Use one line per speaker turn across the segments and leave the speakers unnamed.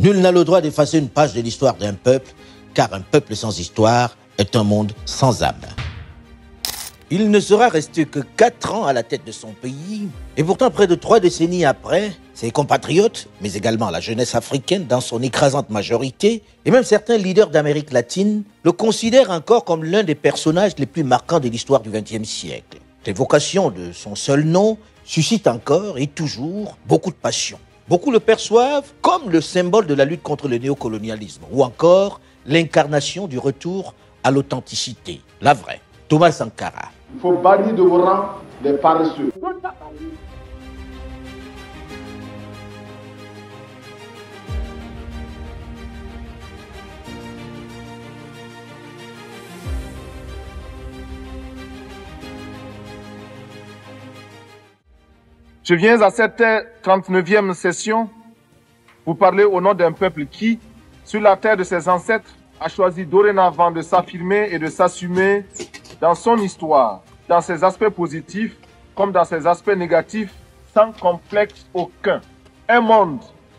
Nul n'a le droit d'effacer une page de l'histoire d'un peuple, car un peuple sans histoire est un monde sans âme. Il ne sera resté que 4 ans à la tête de son pays, et pourtant près de 3 décennies après, ses compatriotes, mais également la jeunesse africaine dans son écrasante majorité, et même certains leaders d'Amérique latine, le considèrent encore comme l'un des personnages les plus marquants de l'histoire du XXe siècle. L'évocation de son seul nom suscite encore et toujours beaucoup de passion. Beaucoup le perçoivent comme le symbole de la lutte contre le néocolonialisme, ou encore l'incarnation du retour à l'authenticité, la vraie. Thomas Sankara.
Il faut bannir de vos rangs les paresseux. Je viens à cette 39e session vous parler au nom d'un peuple qui, sur la terre de ses ancêtres, a choisi dorénavant de s'affirmer et de s'assumer dans son histoire, dans ses aspects positifs comme dans ses aspects négatifs, sans complexe aucun. Un monde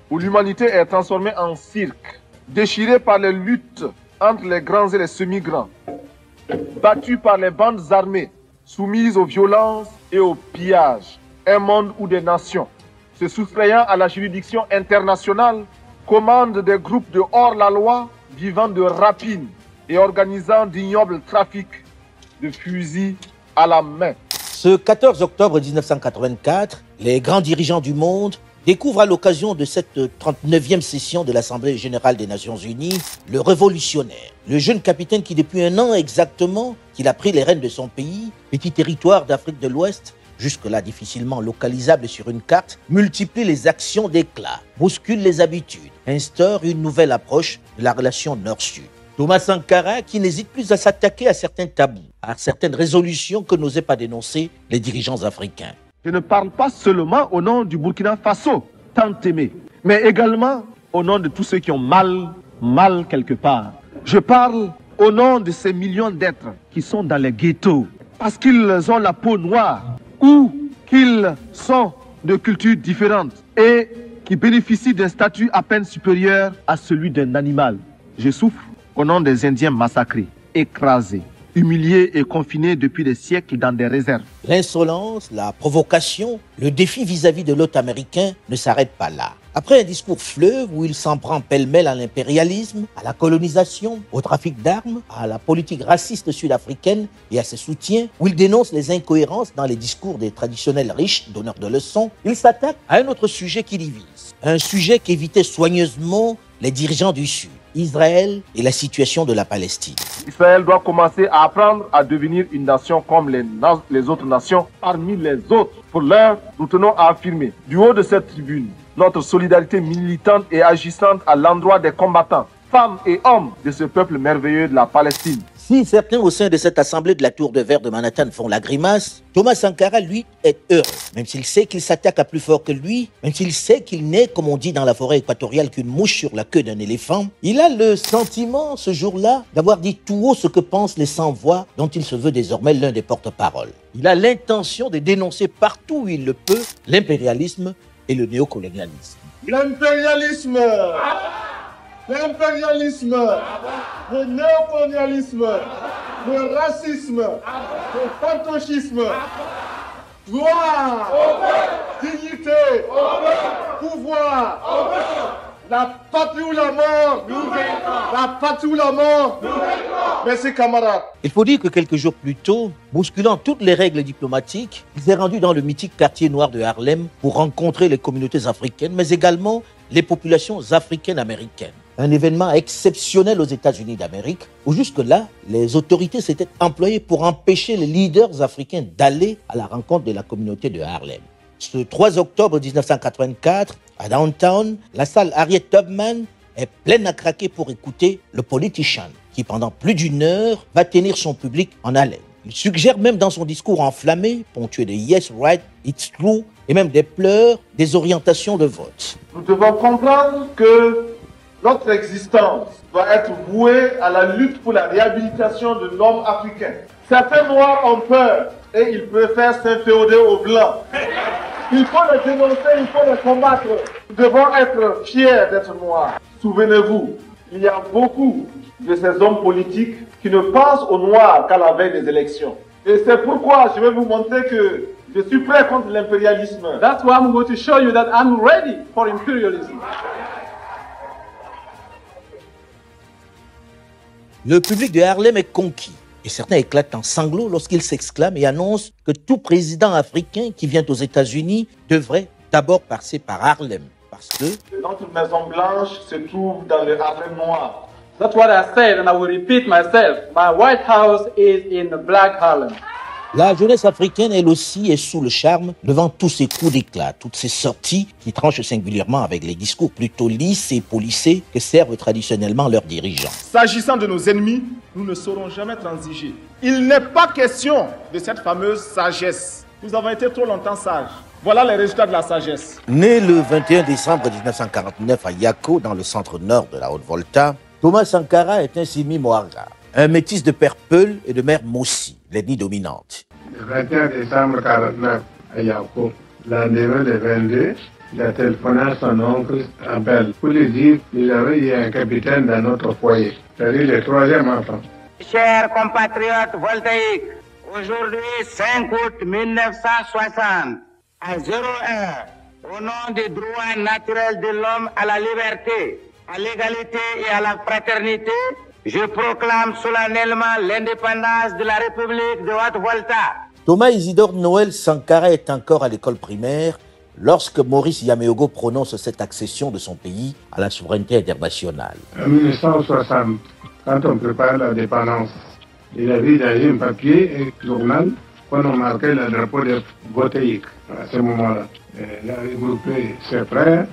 où l'humanité est transformée en cirque, déchiré par les luttes entre les grands et les semi-grands, battu par les bandes armées, soumises aux violences et aux pillages. Un monde où des nations, se soustrayant à la juridiction internationale, commandent des groupes de hors-la-loi vivant de rapines et organisant d'ignobles trafics de fusils à la main.
Ce 14 octobre 1984, les grands dirigeants du monde découvrent à l'occasion de cette 39e session de l'Assemblée générale des Nations unies le révolutionnaire, le jeune capitaine qui depuis 1 an exactement qu'il a pris les rênes de son pays, petit territoire d'Afrique de l'Ouest, jusque-là difficilement localisable sur une carte, multiplie les actions d'éclat, bouscule les habitudes, instaure une nouvelle approche de la relation Nord-Sud. Thomas Sankara qui n'hésite plus à s'attaquer à certains tabous, à certaines résolutions que n'osaient pas dénoncer les dirigeants africains.
Je ne parle pas seulement au nom du Burkina Faso, tant aimé, mais également au nom de tous ceux qui ont mal quelque part. Je parle au nom de ces millions d'êtres qui sont dans les ghettos, parce qu'ils ont la peau noire, ou qu'ils sont de cultures différentes et qui bénéficient d'un statut à peine supérieur à celui d'un animal. Je souffre au nom des Indiens massacrés, écrasés, humiliés et confinés depuis des siècles dans des réserves.
L'insolence, la provocation, le défi vis-à-vis de l'hôte américain ne s'arrête pas là. Après un discours fleuve où il s'en prend pêle-mêle à l'impérialisme, à la colonisation, au trafic d'armes, à la politique raciste sud-africaine et à ses soutiens, où il dénonce les incohérences dans les discours des traditionnels riches donneurs de leçons, il s'attaque à un autre sujet qui divise. Un sujet qu'évitaient soigneusement les dirigeants du Sud, Israël et la situation de la Palestine.
Israël doit commencer à apprendre à devenir une nation comme les autres nations parmi les autres. Pour l'heure, nous tenons à affirmer, du haut de cette tribune, notre solidarité militante et agissante à l'endroit des combattants, femmes et hommes de ce peuple merveilleux de la Palestine.
Si certains au sein de cette assemblée de la Tour de Verre de Manhattan font la grimace, Thomas Sankara, lui, est heureux. Même s'il sait qu'il s'attaque à plus fort que lui, même s'il sait qu'il n'est, comme on dit dans la forêt équatoriale, qu'une mouche sur la queue d'un éléphant, il a le sentiment, ce jour-là, d'avoir dit tout haut ce que pensent les sans-voix dont il se veut désormais l'un des porte-paroles. Il a l'intention de dénoncer partout où il le peut l'impérialisme et le néocolonialisme.
L'impérialisme, l'impérialisme, le néocolonialisme, le racisme, le fantocisme, gloire, dignité, pouvoir, la patrie ou la mort, la patrie ou la mort. Merci camarades.
Il faut dire que quelques jours plus tôt, bousculant toutes les règles diplomatiques, il s'est rendu dans le mythique quartier noir de Harlem pour rencontrer les communautés africaines, mais également les populations africaines américaines. Un événement exceptionnel aux États-Unis d'Amérique, où jusque-là, les autorités s'étaient employées pour empêcher les leaders africains d'aller à la rencontre de la communauté de Harlem. Ce 3 octobre 1984, à Downtown, la salle Harriet Tubman est pleine à craquer pour écouter le Politician, qui pendant plus d'1 heure va tenir son public en haleine. Il suggère même dans son discours enflammé, ponctué de « Yes, right, it's true » et même des pleurs, des orientations de vote.
Nous devons comprendre que notre existence doit être vouée à la lutte pour la réhabilitation de l'homme africain. Certains Noirs ont peur et ils préfèrent s'inféoder aux Blancs. Il faut les dénoncer, il faut les combattre. Nous devons être fiers d'être noirs. Souvenez-vous, il y a beaucoup de ces hommes politiques qui ne pensent aux noirs qu'à la veille des élections. Et c'est pourquoi je vais vous montrer que je suis prêt contre l'impérialisme.
That's why I'm going to show you that I'm ready for imperialism.
Le public de Harlem est conquis et certains éclatent en sanglots lorsqu'ils s'exclament et annoncent que tout président africain qui vient aux États-Unis devrait d'abord passer par Harlem parce que
notre Maison Blanche se trouve dans le Harlem noir.
That's what I said, and I will repeat myself. My White House is in the Black Harlem.
la jeunesse africaine, elle aussi, est sous le charme devant tous ces coups d'éclat, toutes ces sorties qui tranchent singulièrement avec les discours plutôt lisses et polissés que servent traditionnellement leurs dirigeants.
S'agissant de nos ennemis, nous ne saurons jamais transiger. Il n'est pas question de cette fameuse sagesse. Nous avons été trop longtemps sages. Voilà les résultats de la sagesse.
Né le 21 décembre 1949 à Yako, dans le centre-nord de la Haute-Volta, Thomas Sankara est un Simi Moaga, un métis de père Peul et de mère Mossi, l'ethnie dominante.
Le 21 décembre 1949 à Yako, l'année de 22, il a téléphoné à son oncle Abel pour lui dire qu'il avait eu un capitaine dans notre foyer, c'est-à-dire le troisième enfant.
Chers compatriotes voltaïques, aujourd'hui 5 août 1960, à 01, au nom des droits naturels de l'homme à la liberté, à l'égalité et à la fraternité, je proclame solennellement l'indépendance de la République de Haute-Volta.
Thomas Isidore Noël Sankara est encore à l'école primaire lorsque Maurice Yameogo prononce cette accession de son pays à la souveraineté internationale.
En 1960, quand on prépare la dépendance, il a vu dans un papier, un journal, qu'on a marqué le drapeau de Voltaïque à ce moment-là. Il a regroupé ses frères,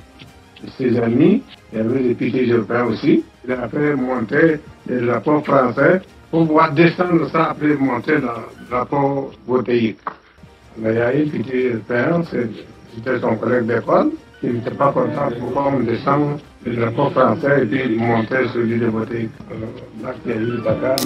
ses amis, il y avait des petits européens aussi. Il a fait monter le drapeau français pour pouvoir descendre ça après monter le drapeau Voltaïque. Mais il y a un petit européen, c'était son collègue d'école, qui n'était pas content pourquoi on descend le drapeau français et puis monter celui de Voltaïque. Là, il y a eu Dakar.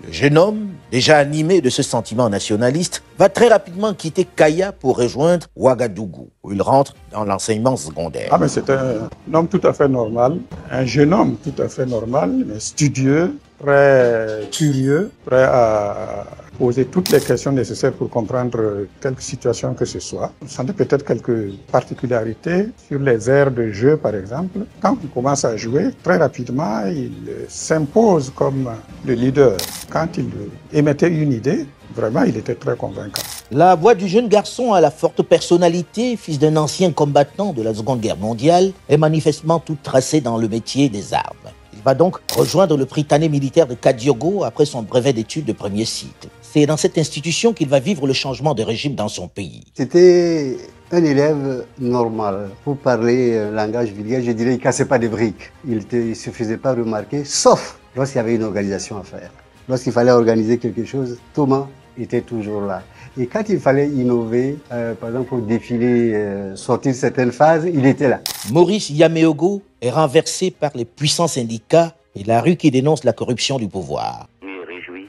Le jeune homme, déjà animé de ce sentiment nationaliste, va très rapidement quitter Kaya pour rejoindre Ouagadougou, où il rentre dans l'enseignement secondaire.
Ah, mais c'est un homme tout à fait normal, un jeune homme tout à fait normal, mais studieux, très curieux, prêt à poser toutes les questions nécessaires pour comprendre quelque situation que ce soit. On sentait peut-être quelques particularités sur les aires de jeu, par exemple. Quand on commence à jouer, très rapidement, il s'impose comme le leader. Quand il émettait une idée, vraiment, il était très convaincant.
La voix du jeune garçon à la forte personnalité, fils d'un ancien combattant de la Seconde Guerre mondiale, est manifestement toute tracée dans le métier des armes. Il va donc rejoindre le Prytanée militaire de Kadiogo après son brevet d'études de premier cycle. C'est dans cette institution qu'il va vivre le changement de régime dans son pays.
C'était un élève normal. Pour parler langage vulgaire, je dirais qu'il ne cassait pas des briques. Il ne se faisait pas remarquer, sauf lorsqu'il y avait une organisation à faire. Lorsqu'il fallait organiser quelque chose, Thomas était toujours là. Et quand il fallait innover, par exemple pour défiler, sortir certaines phases, il était là.
Maurice Yameogo est renversé par les puissants syndicats et la rue qui dénonce la corruption du pouvoir.
Je me réjouis,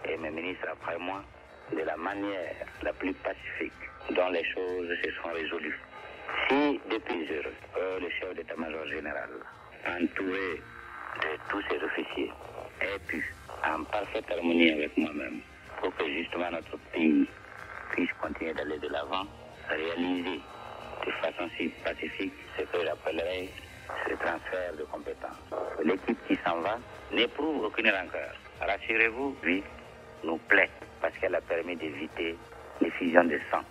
et mes ministres après moi, de la manière la plus pacifique dont les choses se sont résolues. Si, depuis heures, le chef d'état-major général, entouré de tous ses officiers, ait pu, en parfaite harmonie avec moi-même, pour que justement notre pays puisse continuer d'aller de l'avant, réaliser de façon si pacifique ce que j'appellerais ce transfert de compétences. L'équipe qui s'en va n'éprouve aucune rancœur. Rassurez-vous, lui, nous plaît parce qu'elle a permis d'éviter l'effusion de sang.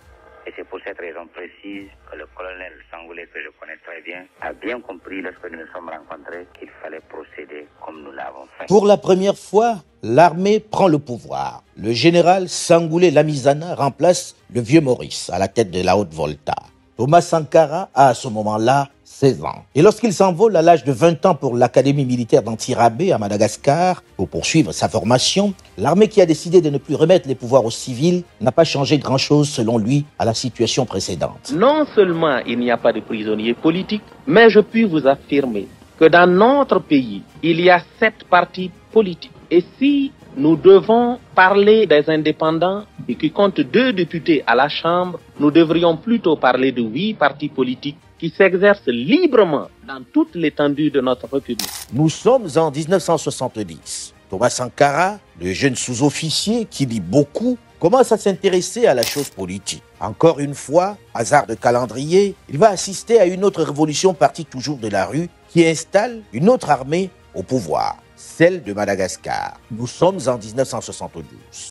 Et c'est pour cette raison précise que le colonel Sangoulé, que je connais très bien, a bien compris lorsque nous nous sommes rencontrés qu'il fallait procéder comme nous l'avons fait.
Pour la première fois, l'armée prend le pouvoir. Le général Sangoulé Lamizana remplace le vieux Maurice à la tête de la Haute-Volta. Thomas Sankara a à ce moment-là 16 ans. Et lorsqu'il s'envole à l'âge de 20 ans pour l'Académie militaire d'Antirabé à Madagascar pour poursuivre sa formation, l'armée qui a décidé de ne plus remettre les pouvoirs aux civils n'a pas changé grand-chose selon lui à la situation précédente.
Non seulement il n'y a pas de prisonniers politiques, mais je puis vous affirmer que dans notre pays, il y a 7 partis politiques. Et si nous devons parler des indépendants et qui comptent 2 députés à la Chambre, nous devrions plutôt parler de 8 partis politiques qui s'exerce librement dans toute l'étendue de notre République.
Nous sommes en 1970. Thomas Sankara, le jeune sous-officier qui lit beaucoup, commence à s'intéresser à la chose politique. Encore une fois, hasard de calendrier, il va assister à une autre révolution partie toujours de la rue qui installe une autre armée au pouvoir, celle de Madagascar. Nous sommes en 1972.